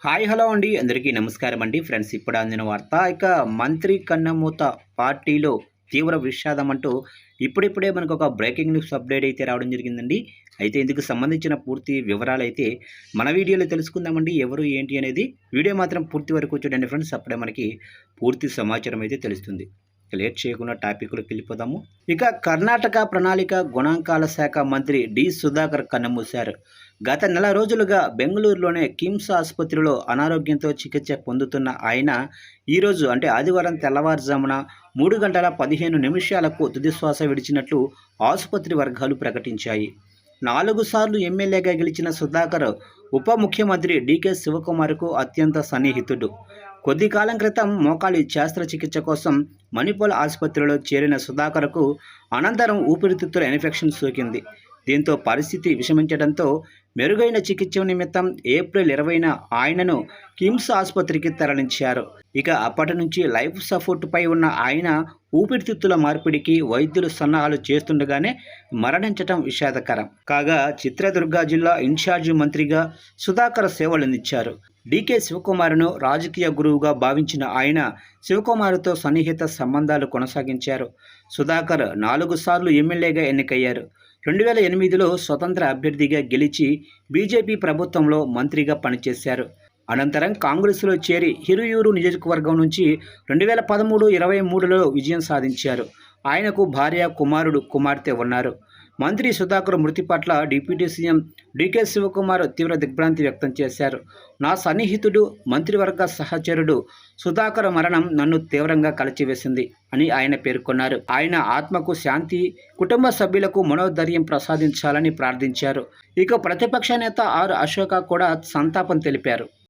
Hi hello అండి అందరికీ నమస్కారం అండి ఫ్రెండ్స్. ఇప్పుడు అందిన వార్త మంత్రి కన్నమూత పార్టీలో తీవ్ర విషాదం అంటూ ఇప్పుడిప్పుడే మనకు ఒక బ్రేకింగ్ న్యూస్ అప్డేట్ అయితే రావడం జరిగిందండి. అయితే ఇందుకు సంబంధించిన పూర్తి వివరాలు అయితే మన వీడియోలో తెలుసుకుందామండి. ఎవరు ఏంటి అనేది వీడియో మాత్రం పూర్తి వరకు చూడండి ఫ్రెండ్స్. అప్పుడే మనకి పూర్తి సమాచారం అయితే తెలుస్తుంది. లేట్ చేయకుండా టాపిక్లోకి వెళ్ళిపోదాము. కర్ణాటక ప్రణాళిక గణాంకాల శాఖ మంత్రి డి సుధాకర్ కన్నుమూశారు. గత నెల రోజులుగా బెంగళూరులోని కిమ్స్ ఆసుపత్రిలో అనారోగ్యంతో చికిత్స పొందుతున్న ఆయన ఈరోజు అంటే ఆదివారం తెల్లవారుజామున 3 గంటల 15 నిమిషాలకు తుదిశ్వాస విడిచినట్లు ఆసుపత్రి వర్గాలు ప్రకటించాయి. 4 సార్లు ఎమ్మెల్యేగా గెలిచిన సుధాకర్ ఉప ముఖ్యమంత్రి డికే శివకుమార్కు అత్యంత సన్నిహితుడు. కొద్ది కాలం క్రితం మోకాలి శస్త్రచికిత్స కోసం మణిపాల్ ఆసుపత్రిలో చేరిన సుధాకర్కు అనంతరం ఊపిరితిత్తుల ఇన్ఫెక్షన్ సోకింది. దీంతో పరిస్థితి విషమించడంతో మెరుగైన చికిత్స నిమిత్తం ఏప్రిల్ 20న ఆయనను కిమ్స్ ఆసుపత్రికి తరలించారు. అప్పటి నుంచి లైఫ్ సపోర్ట్పై ఉన్న ఆయన ఊపిరితిత్తుల మార్పిడికి వైద్యులు సన్నాహాలు చేస్తుండగానే మరణించటం విషాదకరం. కాగా చిత్రదుర్గ జిల్లా ఇన్ఛార్జి మంత్రిగా సుధాకర్ సేవలందించారు. డికే శివకుమార్ను రాజకీయ గురువుగా భావించిన ఆయన శివకుమార్తో సన్నిహిత సంబంధాలు కొనసాగించారు. సుధాకర్ 4 సార్లు ఎమ్మెల్యేగా ఎన్నికయ్యారు. 2008లో స్వతంత్ర అభ్యర్థిగా గెలిచి బీజేపీ ప్రభుత్వంలో మంత్రిగా పనిచేశారు. అనంతరం కాంగ్రెస్లో చేరి హిరుయూరు నియోజకవర్గం నుంచి 2013-23లో విజయం సాధించారు. ఆయనకు భార్య, కుమార్తె ఉన్నారు. మంత్రి సుధాకర్ మృతి పట్ల డిప్యూటీ సీఎం డికే శివకుమార్ తీవ్ర దిగ్భ్రాంతి వ్యక్తం చేశారు. నా సన్నిహితుడు, మంత్రివర్గ సహచరుడు సుధాకర్ మరణం నన్ను తీవ్రంగా కలిచివేసింది అని ఆయన పేర్కొన్నారు. ఆయన ఆత్మకు శాంతి, కుటుంబ సభ్యులకు మనోధైర్యం ప్రసాదించాలని ప్రార్థించారు. ప్రతిపక్ష నేత ఆర్ అశోక కూడా సంతాపం తెలిపారు.